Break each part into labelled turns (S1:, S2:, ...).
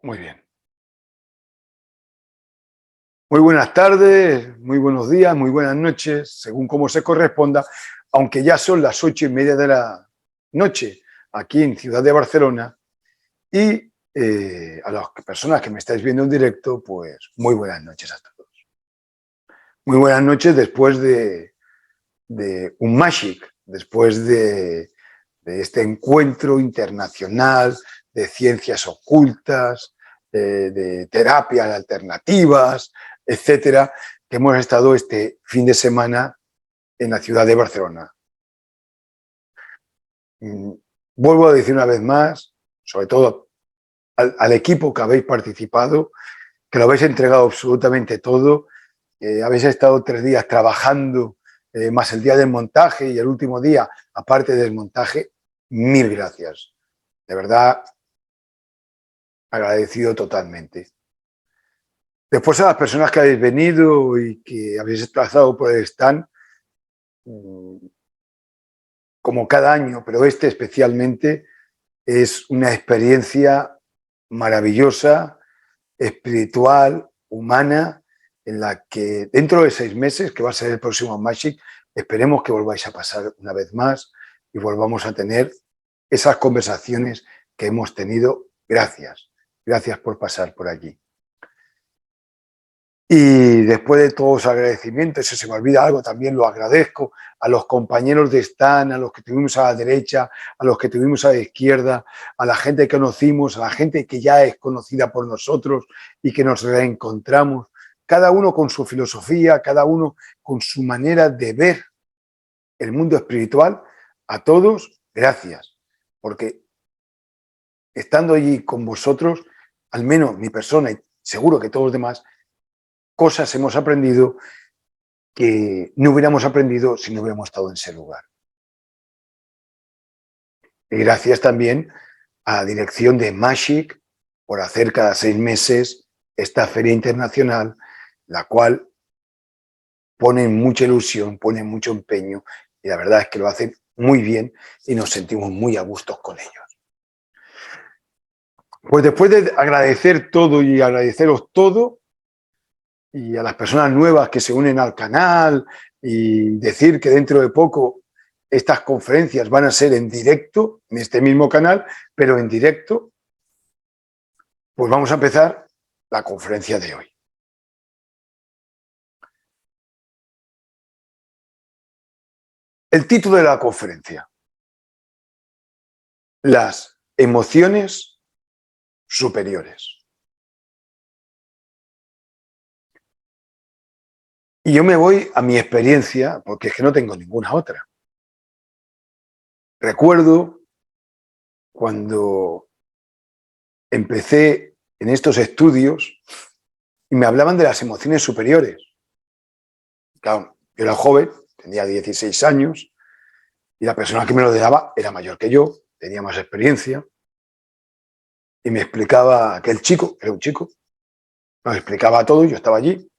S1: Muy bien. Muy buenas tardes, muy buenos días, muy buenas noches, según cómo se corresponda, aunque ya son las 8:30 de la noche aquí en Ciudad de Barcelona. Y a las personas que me estáis viendo en directo, pues muy buenas noches a todos. Muy buenas noches después de un Magic, después de este encuentro internacional de ciencias ocultas, de terapias alternativas, etcétera, que hemos estado este fin de semana en la ciudad de Barcelona. Vuelvo a decir una vez más, sobre todo al equipo que habéis participado, que lo habéis entregado absolutamente todo, habéis estado 3 días trabajando, más el día del montaje y el último día, aparte del montaje. Mil gracias. De verdad, agradecido totalmente. Después a las personas que habéis venido y que habéis desplazado por el stand, como cada año, pero este especialmente, es una experiencia maravillosa, espiritual, humana, en la que dentro de 6 meses, que va a ser el próximo Magic, esperemos que volváis a pasar una vez más y volvamos a tener esas conversaciones que hemos tenido. Gracias, gracias por pasar por allí. Y después de todos los agradecimientos, si se me olvida algo, también lo agradezco a los compañeros de stand, a los que tuvimos a la derecha, a los que tuvimos a la izquierda, a la gente que conocimos, a la gente que ya es conocida por nosotros y que nos reencontramos, cada uno con su filosofía, cada uno con su manera de ver el mundo espiritual. A todos, gracias, porque estando allí con vosotros, al menos mi persona y seguro que todos los demás, cosas hemos aprendido que no hubiéramos aprendido si no hubiéramos estado en ese lugar. Y gracias también a la dirección de Magic por hacer cada 6 meses esta feria internacional, la cual pone mucha ilusión, pone mucho empeño y la verdad es que lo hacen muy bien y nos sentimos muy a gustos con ellos. Pues después de agradecer todo y agradeceros todo, y a las personas nuevas que se unen al canal y decir que dentro de poco estas conferencias van a ser en directo, en este mismo canal, pero en directo, pues vamos a empezar la conferencia de hoy. El título de la conferencia: las emociones superiores. Y yo me voy a mi experiencia, porque es que no tengo ninguna otra. Recuerdo cuando empecé en estos estudios y me hablaban de las emociones superiores. Claro, yo era joven, tenía 16 años, y la persona que me lo daba era mayor que yo, tenía más experiencia, y me explicaba, aquel chico, era un chico, nos explicaba todo, yo estaba allí,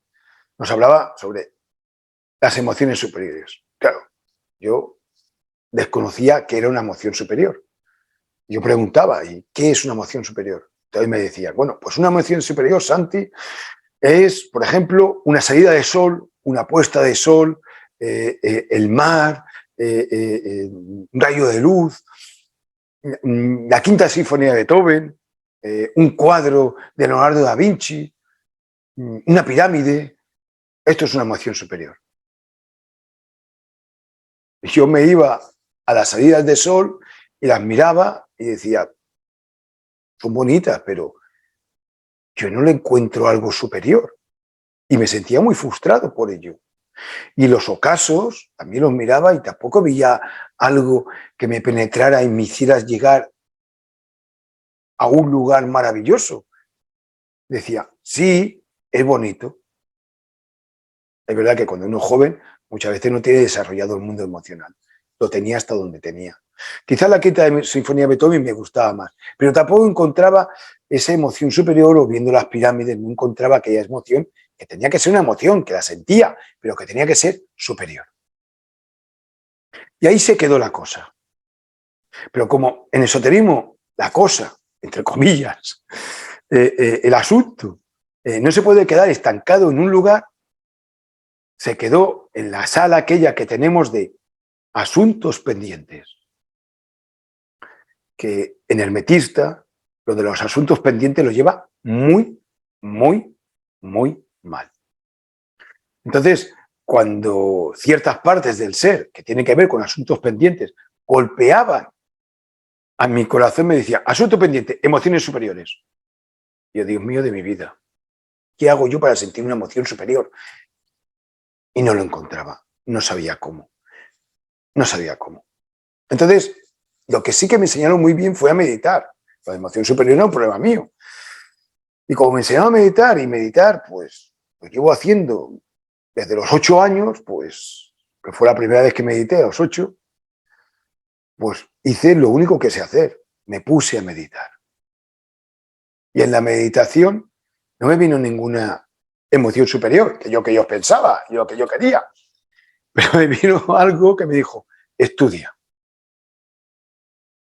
S1: nos hablaba sobre las emociones superiores. Claro, yo desconocía qué era una emoción superior. Yo preguntaba, ¿y qué es una emoción superior? Entonces me decía, bueno, pues una emoción superior, Santi, es, por ejemplo, una salida de sol, una puesta de sol, el mar, un rayo de luz, la quinta sinfonía de Beethoven, un cuadro de Leonardo da Vinci, una pirámide. Esto es una emoción superior. Yo me iba a las salidas de sol y las miraba y decía, son bonitas, pero yo no le encuentro algo superior. Y me sentía muy frustrado por ello. Y los ocasos también los miraba y tampoco veía algo que me penetrara y me hiciera llegar a un lugar maravilloso. Decía, sí, es bonito. Es verdad que cuando uno es joven muchas veces no tiene desarrollado el mundo emocional. Lo tenía hasta donde tenía. Quizás la quinta sinfonía de Beethoven me gustaba más, pero tampoco encontraba esa emoción superior, o viendo las pirámides no encontraba aquella emoción que tenía que ser una emoción, que la sentía, pero que tenía que ser superior. Y ahí se quedó la cosa. Pero como en esoterismo la cosa, entre comillas, el asunto. No se puede quedar estancado en un lugar. Se quedó en la sala aquella que tenemos de asuntos pendientes. Que en hermetista, lo de los asuntos pendientes lo lleva muy, muy, muy mal. Entonces, cuando ciertas partes del ser que tienen que ver con asuntos pendientes golpeaban a mi corazón, me decía, asunto pendiente, emociones superiores. Y yo, Dios mío de mi vida, ¿qué hago yo para sentir una emoción superior? Y no lo encontraba, no sabía cómo, no sabía cómo. Entonces, lo que sí que me enseñaron muy bien fue a meditar. La emoción superior no es un problema mío. Y como me enseñaron a meditar y meditar, pues lo llevo haciendo desde los 8 años, pues, que fue la primera vez que medité a los 8, pues hice lo único que sé hacer, me puse a meditar. Y en la meditación no me vino ninguna emoción superior, que yo pensaba, lo que yo quería, pero me vino algo que me dijo, estudia.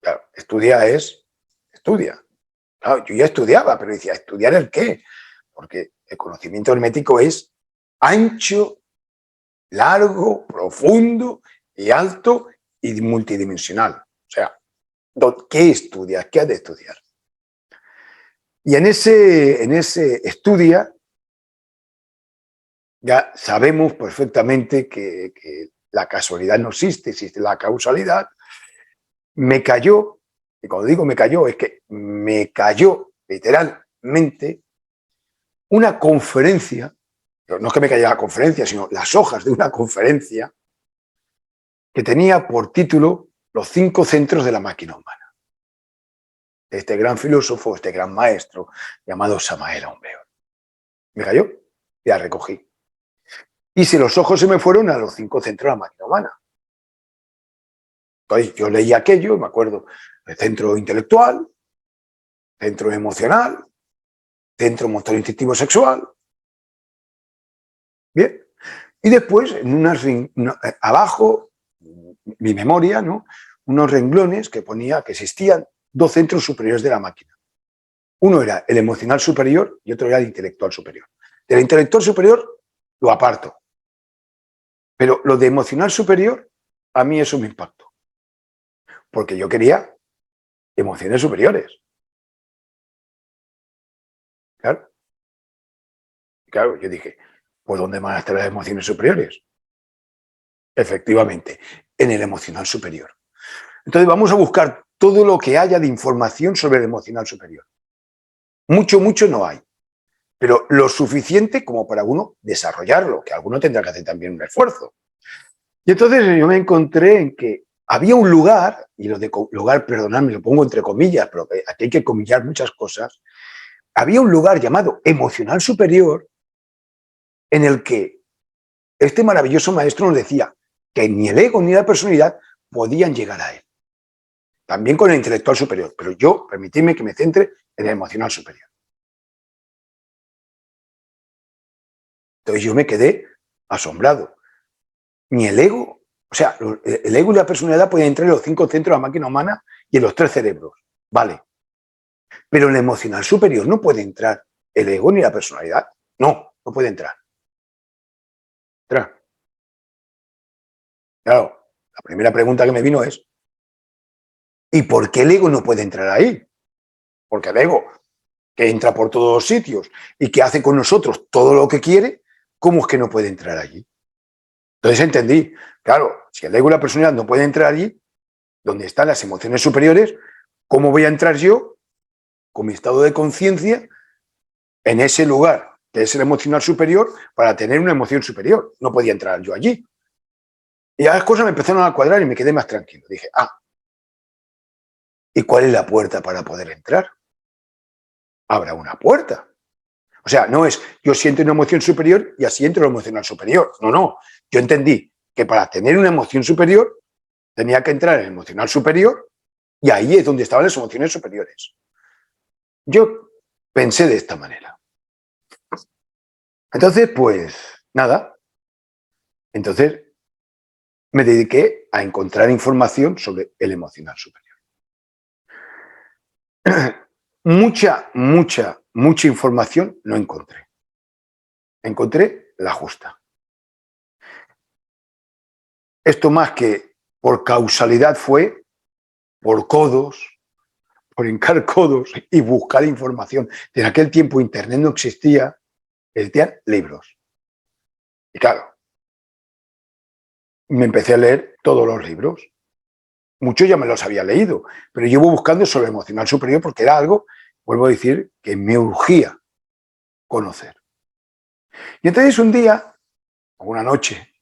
S1: Claro, estudia. Claro, yo ya estudiaba, pero decía, ¿estudiar el qué? Porque el conocimiento hermético es ancho, largo, profundo y alto y multidimensional. O sea, ¿qué estudias? ¿Qué has de estudiar? Y en ese estudia ya sabemos perfectamente que la casualidad no existe, existe la causalidad. Me cayó, y cuando digo me cayó, es que me cayó literalmente una conferencia, no es que me cayera la conferencia, sino las hojas de una conferencia que tenía por título Los 5 centros de la máquina humana. De este gran filósofo, este gran maestro, llamado Samael Aun Weor. Me cayó y la recogí. Y si los ojos se me fueron a los 5 centros de la máquina humana. Entonces yo leí aquello, me acuerdo, el centro intelectual, centro emocional, centro motor instintivo sexual. Bien. Y después, abajo, mi memoria, ¿no? Unos renglones que ponía que existían 2 centros superiores de la máquina. Uno era el emocional superior y otro era el intelectual superior. Del intelectual superior lo aparto. Pero lo de emocional superior, a mí eso me impactó. Porque yo quería emociones superiores. Claro. Claro, yo dije, pues ¿dónde van a estar las emociones superiores? Efectivamente, en el emocional superior. Entonces vamos a buscar todo lo que haya de información sobre el emocional superior. Mucho, mucho no hay, pero lo suficiente como para uno desarrollarlo, que alguno tendrá que hacer también un esfuerzo. Y entonces yo me encontré en que había un lugar, y lo de lugar, perdonadme, lo pongo entre comillas, pero aquí hay que comillar muchas cosas, había un lugar llamado emocional superior en el que este maravilloso maestro nos decía que ni el ego ni la personalidad podían llegar a él. También con el intelectual superior, pero yo, permitidme que me centre en el emocional superior. Entonces yo me quedé asombrado. Ni el ego, o sea, el ego y la personalidad pueden entrar en los 5 centros de la máquina humana y en los 3 cerebros, vale. Pero en el emocional superior no puede entrar el ego ni la personalidad. No, no puede entrar. Claro, la primera pregunta que me vino es, ¿y por qué el ego no puede entrar ahí? Porque el ego, que entra por todos los sitios y que hace con nosotros todo lo que quiere, ¿cómo es que no puede entrar allí? Entonces entendí, claro, si el ego y la personalidad no pueden entrar allí, donde están las emociones superiores, ¿cómo voy a entrar yo, con mi estado de conciencia, en ese lugar, que es el emocional superior, para tener una emoción superior? No podía entrar yo allí. Y las cosas me empezaron a cuadrar y me quedé más tranquilo. Dije, ¿y cuál es la puerta para poder entrar? Habrá una puerta. O sea, no es yo siento una emoción superior y así entro en la emocional superior. No, no. Yo entendí que para tener una emoción superior tenía que entrar en el emocional superior y ahí es donde estaban las emociones superiores. Yo pensé de esta manera. Entonces, pues nada. Entonces me dediqué a encontrar información sobre el emocional superior. Mucha, mucha mucha información no encontré. Encontré la justa. Esto más que por causalidad fue por codos, por hincar codos y buscar información. En aquel tiempo Internet no existía, existían libros. Y claro, me empecé a leer todos los libros. Muchos ya me los había leído, pero llevo buscando sobre el emocional superior porque era algo, vuelvo a decir, que me urgía conocer. Y entonces un día, una noche,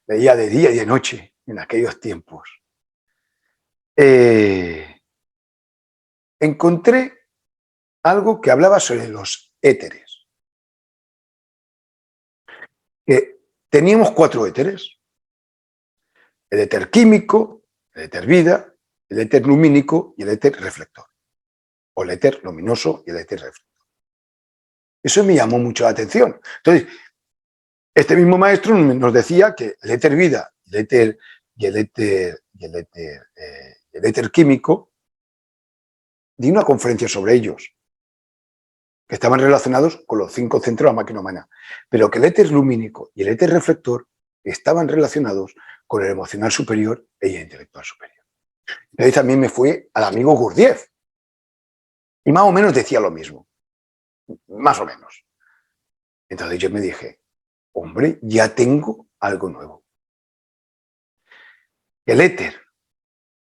S1: leía de día y de noche en aquellos tiempos, encontré algo que hablaba sobre los éteres. Que teníamos 4 éteres: el éter químico, el éter vida, el éter lumínico y el éter reflector, o el éter luminoso y el éter reflector. Eso me llamó mucho la atención. Entonces, este mismo maestro nos decía que el éter vida y el éter químico, di una conferencia sobre ellos, que estaban relacionados con los 5 centros de la máquina humana, pero que el éter lumínico y el éter reflector estaban relacionados con el emocional superior y el intelectual superior. Entonces también me fui al amigo Gurdjieff, y más o menos decía lo mismo, más o menos. Entonces yo me dije, hombre, ya tengo algo nuevo. El éter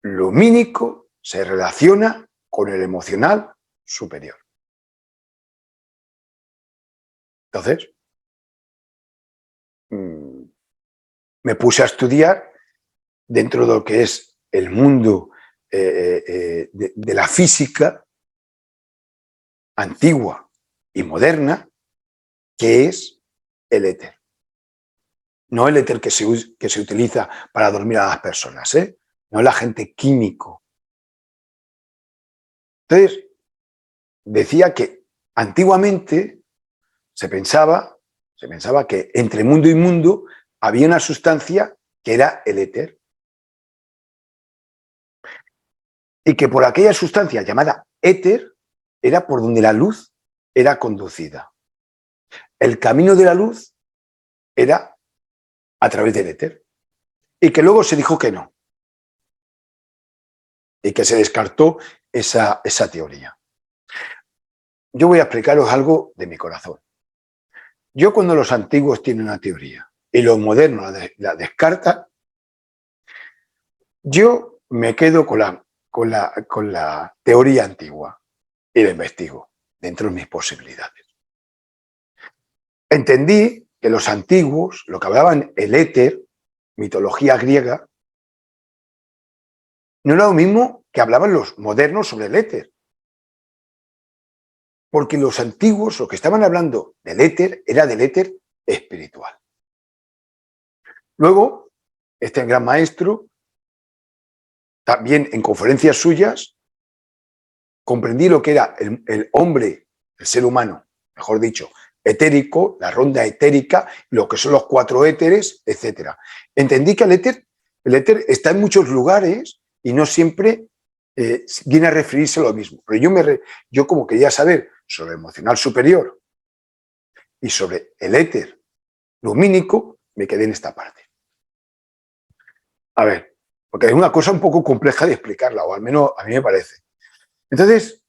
S1: lumínico se relaciona con el emocional superior. Entonces, me puse a estudiar dentro de lo que es el mundo de la física antigua y moderna, que es el éter. No el éter que se utiliza para dormir a las personas, no el agente químico. Entonces, decía que antiguamente se pensaba que entre mundo y mundo había una sustancia que era el éter. Y que por aquella sustancia llamada éter era por donde la luz era conducida. El camino de la luz era a través del éter. Y que luego se dijo que no. Y que se descartó esa teoría. Yo voy a explicaros algo de mi corazón. Yo, cuando los antiguos tienen una teoría y los modernos la descartan, yo me quedo con la teoría antigua y la investigo dentro de mis posibilidades. Entendí que los antiguos, lo que hablaban el éter, mitología griega, no era lo mismo que hablaban los modernos sobre el éter. Porque los antiguos, lo que estaban hablando del éter, era del éter espiritual. Luego, este gran maestro, también en conferencias suyas, comprendí lo que era el hombre, el ser humano, mejor dicho, etérico, la ronda etérica, lo que son los 4 éteres, etc. Entendí que el éter está en muchos lugares y no siempre viene a referirse a lo mismo. Pero yo como quería saber sobre el emocional superior y sobre el éter lumínico, me quedé en esta parte. A ver, porque es una cosa un poco compleja de explicarla, o al menos a mí me parece. Entonces,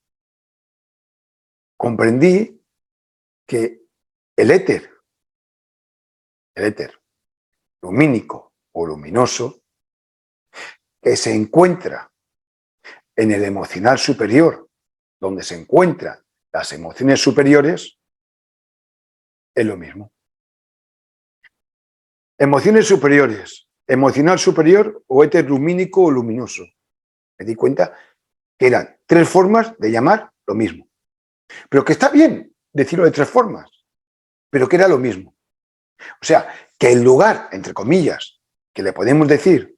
S1: comprendí que el éter lumínico o luminoso, que se encuentra en el emocional superior, donde se encuentran las emociones superiores, es lo mismo. Emociones superiores, emocional superior o éter lumínico o luminoso. Me di cuenta que eran 3 formas de llamar lo mismo. Pero que está bien decirlo de 3 formas, pero que era lo mismo. O sea, que el lugar, entre comillas, que le podemos decir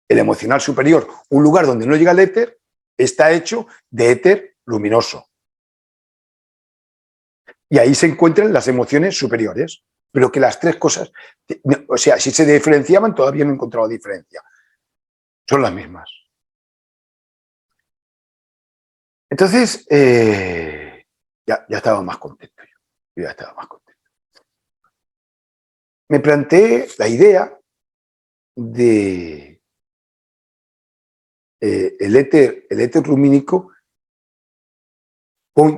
S1: el emocional superior, un lugar donde no llega el éter, está hecho de éter luminoso. Y ahí se encuentran las emociones superiores, pero que las 3 cosas, o sea, si se diferenciaban, todavía no he encontrado diferencia. Son las mismas. Entonces, ya estaba más contento yo ya estaba más contento. Me planteé la idea de el éter lumínico,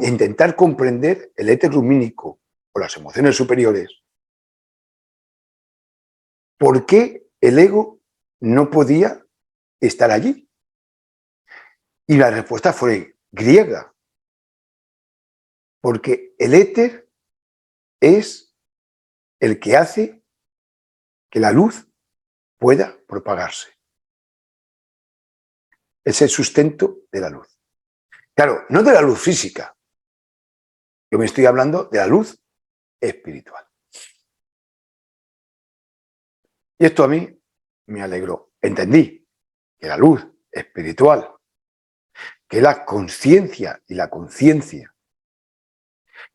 S1: intentar comprender el éter lumínico o las emociones superiores. ¿Por qué el ego no podía estar allí? Y la respuesta fue griega, porque el éter es el que hace que la luz pueda propagarse. Es el sustento de la luz. Claro, no de la luz física. Yo me estoy hablando de la luz espiritual. Y esto a mí me alegró. Entendí que la luz espiritual, que la conciencia y la conciencia,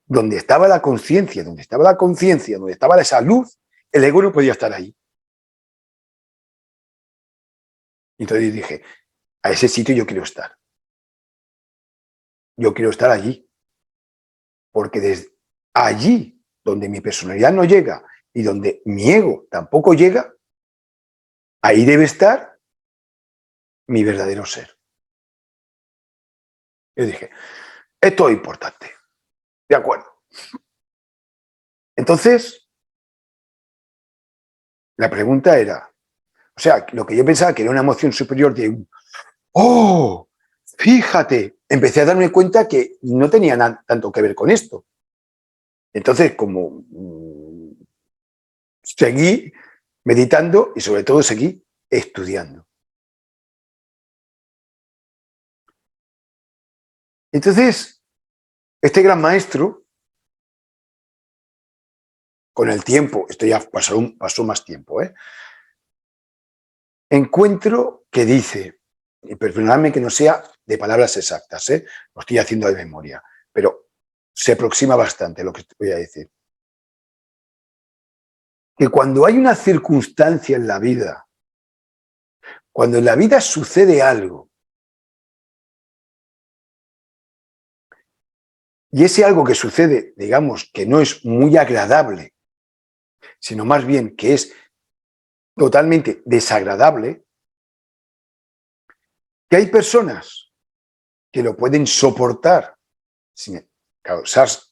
S1: donde estaba la conciencia, donde estaba esa luz, el ego no podía estar ahí. Entonces dije, a ese sitio yo quiero estar. Yo quiero estar allí. Porque desde allí, donde mi personalidad no llega y donde mi ego tampoco llega, ahí debe estar mi verdadero ser. Yo dije, esto es importante. De acuerdo. Entonces, la pregunta era, o sea, lo que yo pensaba que era una emoción superior de un, ¡oh! Fíjate, empecé a darme cuenta que no tenía tanto que ver con esto. Entonces, como seguí meditando y sobre todo seguí estudiando. Entonces, este gran maestro, con el tiempo, esto ya pasó más tiempo, encuentro que dice, y perdonadme que no sea de palabras exactas, lo estoy haciendo de memoria, pero se aproxima bastante lo que voy a decir. Que cuando hay una circunstancia en la vida, cuando en la vida sucede algo, y ese algo que sucede, digamos, que no es muy agradable, sino más bien que es totalmente desagradable, que hay personas que lo pueden soportar sin causarse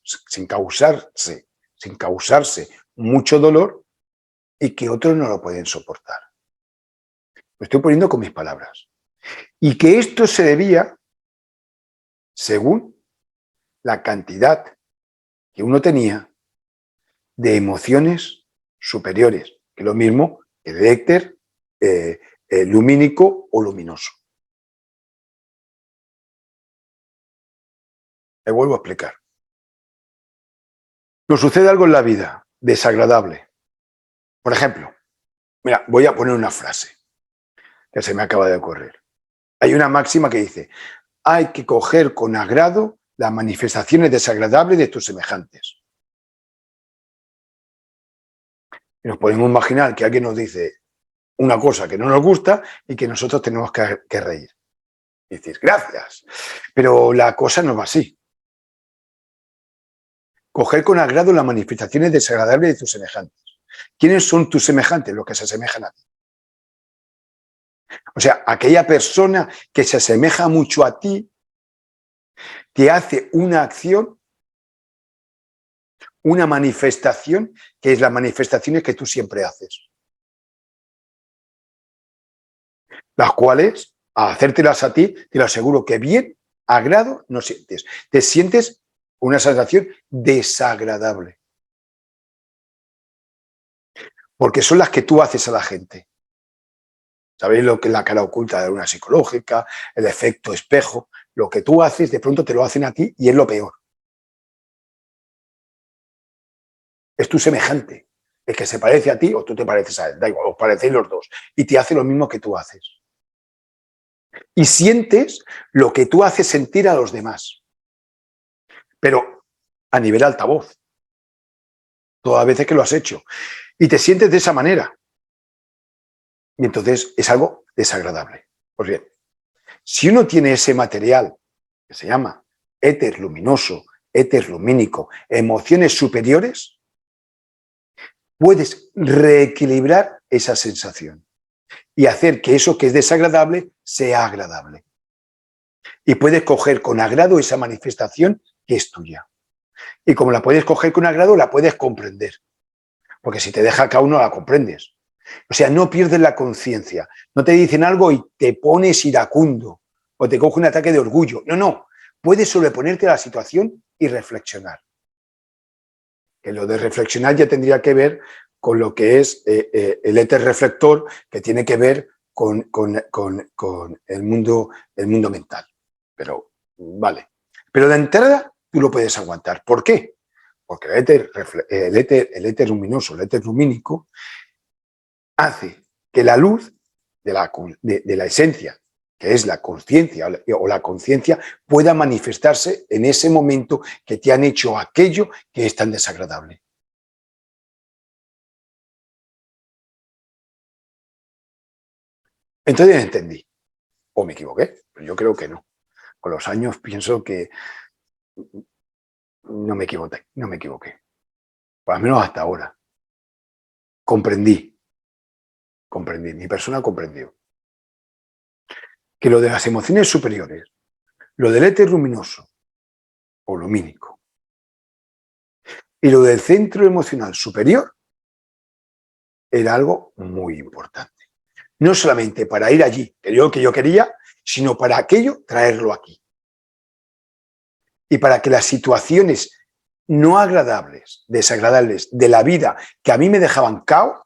S1: mucho dolor y que otros no lo pueden soportar. Lo estoy poniendo con mis palabras. Y que esto se debía según la cantidad que uno tenía de emociones superiores, que es lo mismo que el éter lumínico o luminoso. Me vuelvo a explicar. Nos sucede algo en la vida desagradable. Por ejemplo, mira, voy a poner una frase que se me acaba de ocurrir. Hay una máxima que dice, hay que coger con agrado las manifestaciones desagradables de tus semejantes. Y nos podemos imaginar que alguien nos dice una cosa que no nos gusta y que nosotros tenemos que reír. Y decir, gracias. Pero la cosa no va así. Coger con agrado las manifestaciones desagradables de tus semejantes. ¿Quiénes son tus semejantes? Los que se asemejan a ti. O sea, aquella persona que se asemeja mucho a ti, que hace una acción, una manifestación, que es las manifestaciones que tú siempre haces. Las cuales, a hacértelas a ti, te lo aseguro que bien, agrado, no sientes. Te sientes una sensación desagradable. Porque son las que tú haces a la gente. ¿Sabéis lo que es la cara oculta de una psicológica? El efecto espejo. Lo que tú haces, de pronto te lo hacen a ti y es lo peor. Es tu semejante, el que se parece a ti o tú te pareces a él. Da igual, os parecéis los dos. Y te hace lo mismo que tú haces. Y sientes lo que tú haces sentir a los demás. Pero a nivel altavoz. Todas las veces que lo has hecho. Y te sientes de esa manera. Y entonces es algo desagradable. Pues bien, si uno tiene ese material que se llama éter luminoso, éter lumínico, emociones superiores, puedes reequilibrar esa sensación y hacer que eso que es desagradable sea agradable. Y puedes coger con agrado esa manifestación que es tuya. Y como la puedes coger con agrado, la puedes comprender. Porque si te deja caer no la comprendes. O sea, no pierdes la conciencia. No te dicen algo y te pones iracundo o te coge un ataque de orgullo. No, no. Puedes sobreponerte a la situación y reflexionar. Que lo de reflexionar ya tendría que ver con lo que es el éter reflector, que tiene que ver con el mundo mental. Pero, vale. Pero de entrada tú lo puedes aguantar. ¿Por qué? Porque el éter luminoso, el éter lumínico, hace que la luz de la esencia, que es la conciencia o la conciencia, pueda manifestarse en ese momento que te han hecho aquello que es tan desagradable. Entonces entendí, o me equivoqué, pero yo creo que no. Con los años pienso que no me equivoqué, por lo menos hasta ahora. Comprendí, mi persona comprendió que lo de las emociones superiores, lo del éter luminoso o lumínico y lo del centro emocional superior era algo muy importante. No solamente para ir allí, que yo quería, sino para aquello traerlo aquí. Y para que las situaciones no agradables, desagradables de la vida que a mí me dejaban caos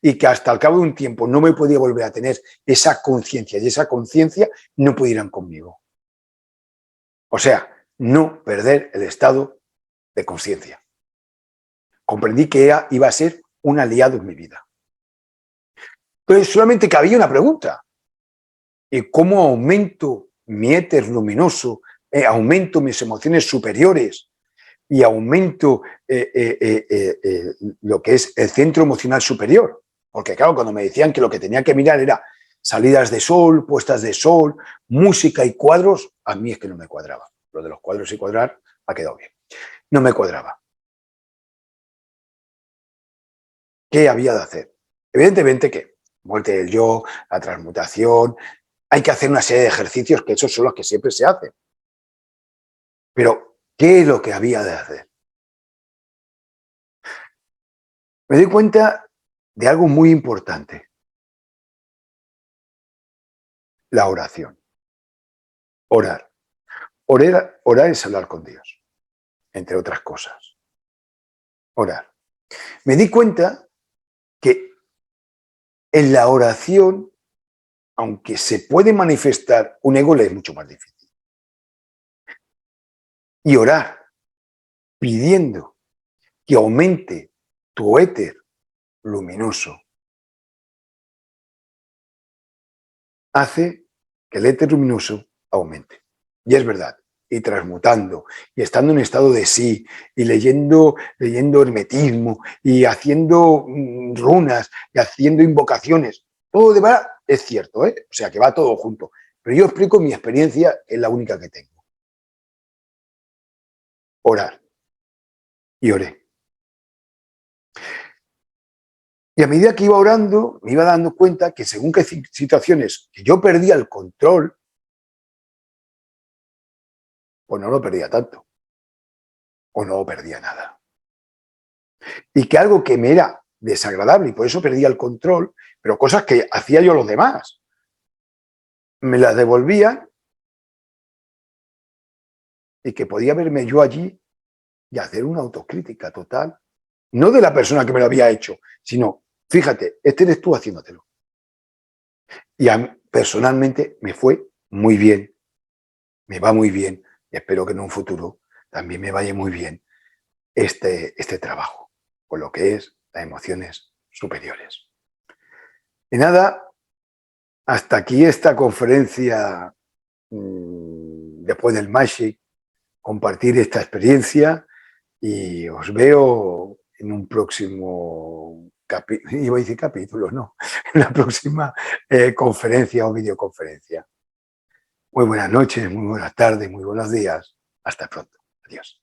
S1: y que hasta el cabo de un tiempo no me podía volver a tener esa conciencia y esa conciencia no pudieran conmigo. O sea, no perder el estado de conciencia. Comprendí que iba a ser un aliado en mi vida. Pero solamente cabía una pregunta. ¿Y cómo aumento mi éter luminoso, aumento mis emociones superiores y aumento lo que es el centro emocional superior? Porque claro, cuando me decían que lo que tenía que mirar era salidas de sol, puestas de sol, música y cuadros, a mí es que no me cuadraba. Lo de los cuadros y cuadrar ha quedado bien. No me cuadraba. ¿Qué había de hacer? Evidentemente que muerte del yo, la transmutación, hay que hacer una serie de ejercicios que esos son los que siempre se hacen. Pero, ¿qué es lo que había de hacer? Me doy cuenta de algo muy importante. La oración. Orar. Orar es hablar con Dios, entre otras cosas. Orar. Me di cuenta que en la oración, aunque se puede manifestar un ego, le es mucho más difícil. Y orar pidiendo que aumente tu éter luminoso hace que el éter luminoso aumente. Y es verdad. Y transmutando, y estando en estado de sí, y leyendo hermetismo, y haciendo runas, y haciendo invocaciones. Todo de verdad es cierto, ¿eh? O sea, que va todo junto. Pero yo explico mi experiencia, que es la única que tengo. Orar. Y oré. Y a medida que iba orando, me iba dando cuenta que según qué situaciones que yo perdía el control, pues no lo perdía tanto, o no perdía nada. Y que algo que me era desagradable y por eso perdía el control, pero cosas que hacía yo los demás, me las devolvían y que podía verme yo allí y hacer una autocrítica total, no de la persona que me lo había hecho, sino, fíjate, este eres tú haciéndotelo. Y a mí, personalmente me fue muy bien, me va muy bien y espero que en un futuro también me vaya muy bien este trabajo, con lo que es las emociones superiores. Y nada, hasta aquí esta conferencia después del Magic, compartir esta experiencia y os veo en un próximo capítulo, iba a decir capítulo, no, en la próxima conferencia o videoconferencia. Muy buenas noches, muy buenas tardes, muy buenos días. Hasta pronto. Adiós.